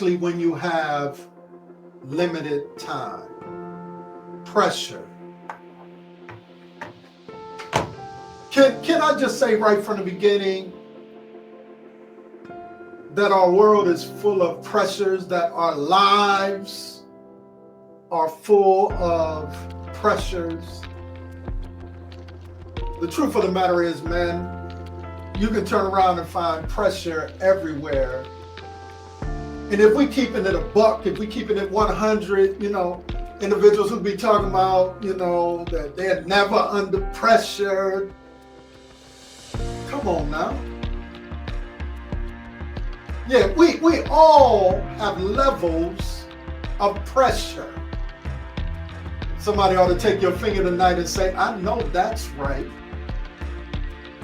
especially when you have limited time. Pressure. Can I just say right from the beginning that our world is full of pressures, that our lives are full of pressures? The truth of the matter is, man, you can turn around and find pressure everywhere. And if we keeping it a buck, if we keeping it 100, individuals who be talking about, that they're never under pressure. Come on now. Yeah, we all have levels of pressure. Somebody ought to take your finger tonight and say, I know that's right.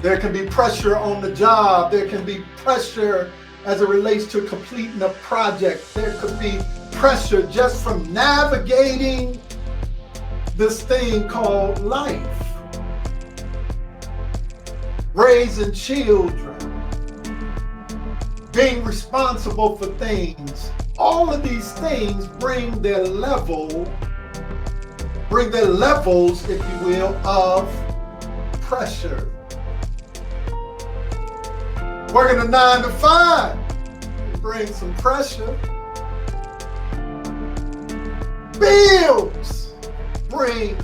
There can be pressure on the job. There can be pressure as it relates to completing a project. There could be pressure just from navigating this thing called life. Raising children, being responsible for things. All of these things bring their levels, if you will, of pressure. Working a 9 to 5 brings some pressure. Bills bring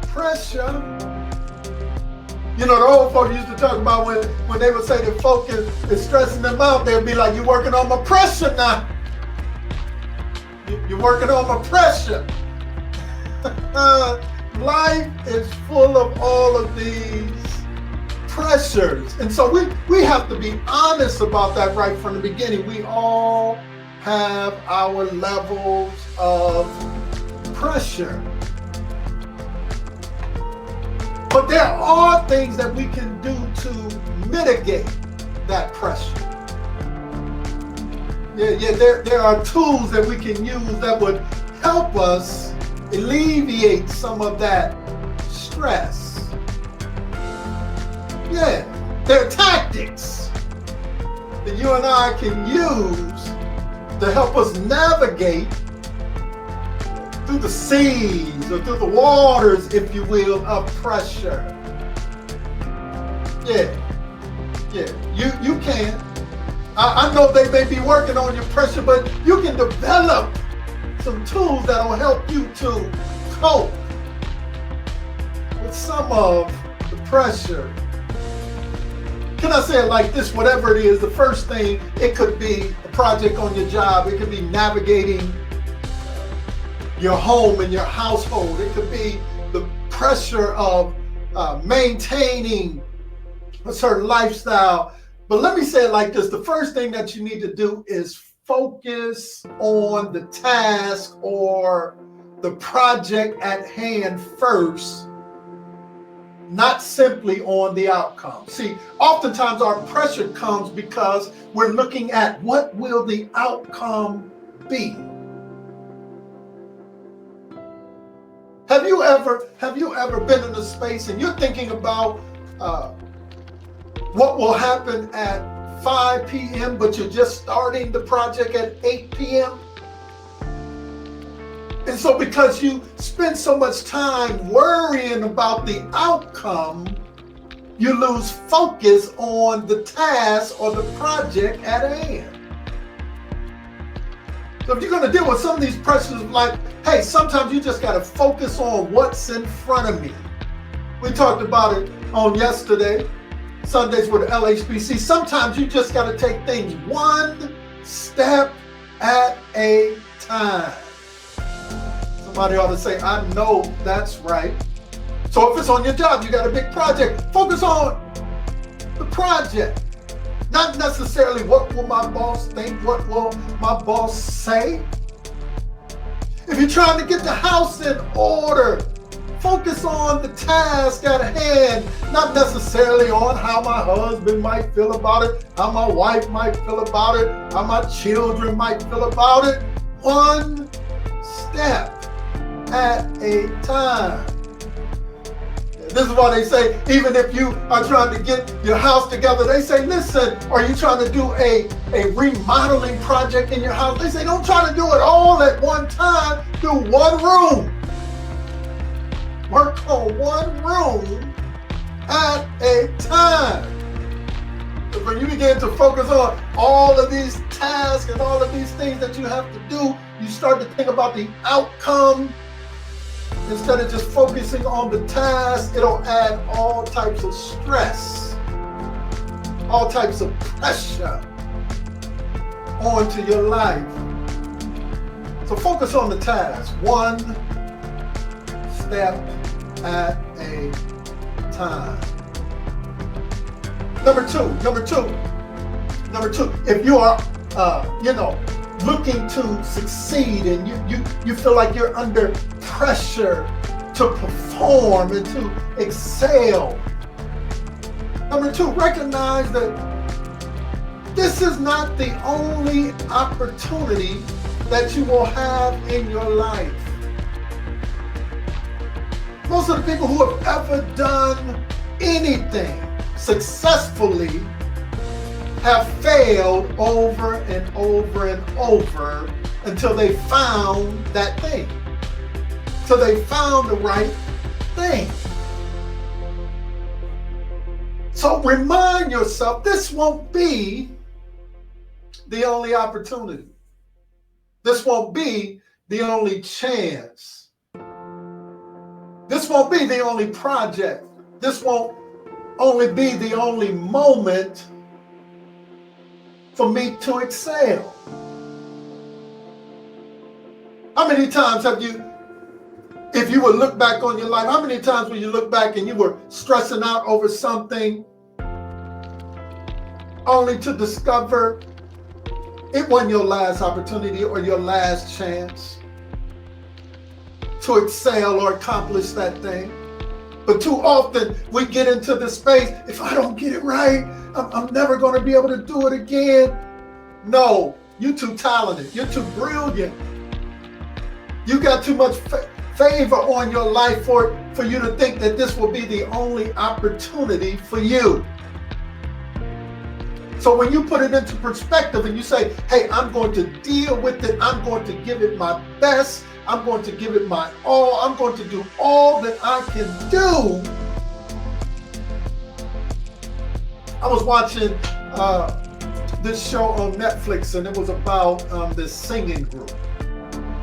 pressure. The old folk used to talk about when they would say that folk is stressing them out, they'd be like, you're working on my pressure now. You're working on my pressure. Life is full of all of these pressures. And so we have to be honest about that right from the beginning. We all have our levels of pressure. But there are things that we can do to mitigate that pressure. There are tools that we can use that would help us alleviate some of that stress. Yeah, there are tactics that you and I can use to help us navigate through the seas or through the waters, if you will, of pressure. Yeah, you can. I know they may be working on your pressure, but you can develop some tools that will help you to cope with some of the pressure. Can I say it like this? Whatever it is, the first thing, it could be a project on your job. It could be navigating your home and your household. It could be the pressure of maintaining a certain lifestyle. But let me say it like this. The first thing that you need to do is focus on the task or the project at hand first, not simply on the outcome. See, oftentimes our pressure comes because we're looking at what will the outcome be. Have you ever been in a space and you're thinking about what will happen at 5 p.m., but you're just starting the project at 8 p.m.? And so because you spend so much time worrying about the outcome, you lose focus on the task or the project at hand. So if you're going to deal with some of these pressures, like, hey, sometimes you just got to focus on what's in front of me. We talked about it on yesterday, Sundays with LHBC. Sometimes you just got to take things one step at a time. Somebody ought to say, I know that's right. So if it's on your job, you got a big project, focus on the project. Not necessarily what will my boss think, what will my boss say. If you're trying to get the house in order, focus on the task at hand, not necessarily on how my husband might feel about it, how my wife might feel about it, how my children might feel about it. One step at a time. This is why they say, even if you are trying to get your house together, they say, listen, are you trying to do a remodeling project in your house? They say, don't try to do it all at one time. Do one room. Work on one room at a time. Because when you begin to focus on all of these tasks and all of these things that you have to do, you start to think about the outcome. Instead of just focusing on the task, it'll add all types of stress, all types of pressure onto your life. So focus on the task, one step at a time. Number two, if you are, looking to succeed and you feel like you're under pressure to perform and to excel. Number two, recognize that this is not the only opportunity that you will have in your life. Most of the people who have ever done anything successfully have failed over and over and over until they found that thing. So they found the right thing. So remind yourself, this won't be the only opportunity. This won't be the only chance. This won't be the only project. This won't only be the only moment for me to excel. How many times have you, if you would look back on your life, how many times will you look back and you were stressing out over something only to discover it wasn't your last opportunity or your last chance to excel or accomplish that thing? But too often we get into this space, if I don't get it right, I'm never going to be able to do it again. No, you're too talented. You're too brilliant. You got too much favor on your life for you to think that this will be the only opportunity for you. So when you put it into perspective and you say, hey, I'm going to deal with it. I'm going to give it my best. I'm going to give it my all. I'm going to do all that I can do. I was watching this show on Netflix, and it was about this singing group.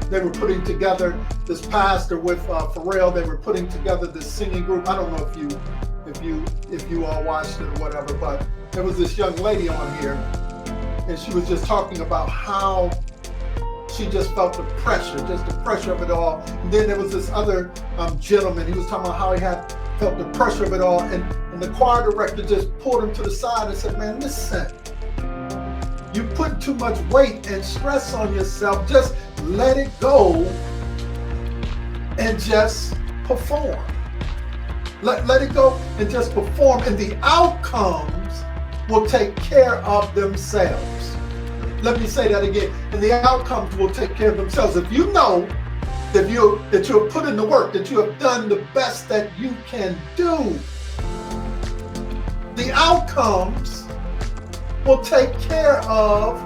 They were putting together, this pastor with Pharrell, they were putting together this singing group. I don't know if you all watched it or whatever, but there was this young lady on here, and she was just talking about how she just felt the pressure of it all. And then there was this other gentleman, he was talking about how he had felt the pressure of it all, and the choir director just pulled him to the side and said, man, listen, you put too much weight and stress on yourself. Just let it go and just perform. Let it go and just perform, and the outcomes will take care of themselves. Let me say that again. And the outcomes will take care of themselves. If you know that you have put in the work, that you have done the best that you can do, the outcomes will take care of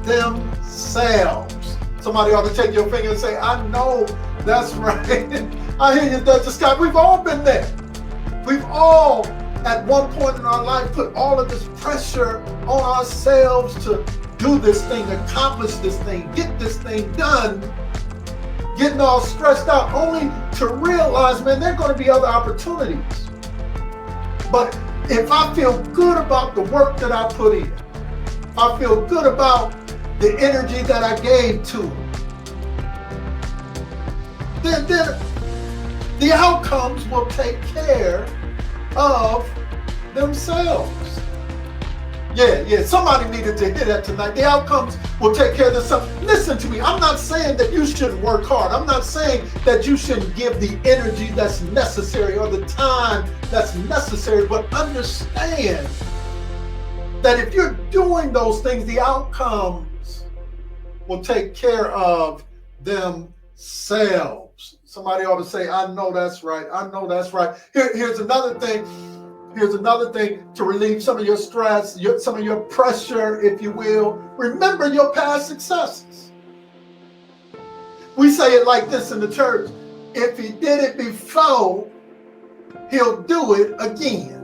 themselves. Somebody ought to take your finger and say, I know that's right. I hear you, Dr. Scott. We've all been there. We've all, at one point in our life, put all of this pressure on ourselves to do this thing, accomplish this thing, get this thing done, getting all stressed out, only to realize, man, there are going to be other opportunities. But if I feel good about the work that I put in, if I feel good about the energy that I gave to it, then the outcomes will take care of themselves. Yeah, somebody needed to hear that tonight. The outcomes will take care of themselves. Listen to me, I'm not saying that you shouldn't work hard. I'm not saying that you shouldn't give the energy that's necessary or the time that's necessary, but understand that if you're doing those things, the outcomes will take care of themselves. Somebody ought to say, I know that's right. I know that's right. Here's another thing. Here's another thing to relieve some of your stress, some of your pressure, if you will. Remember your past successes. We say it like this in the church. If he did it before, he'll do it again.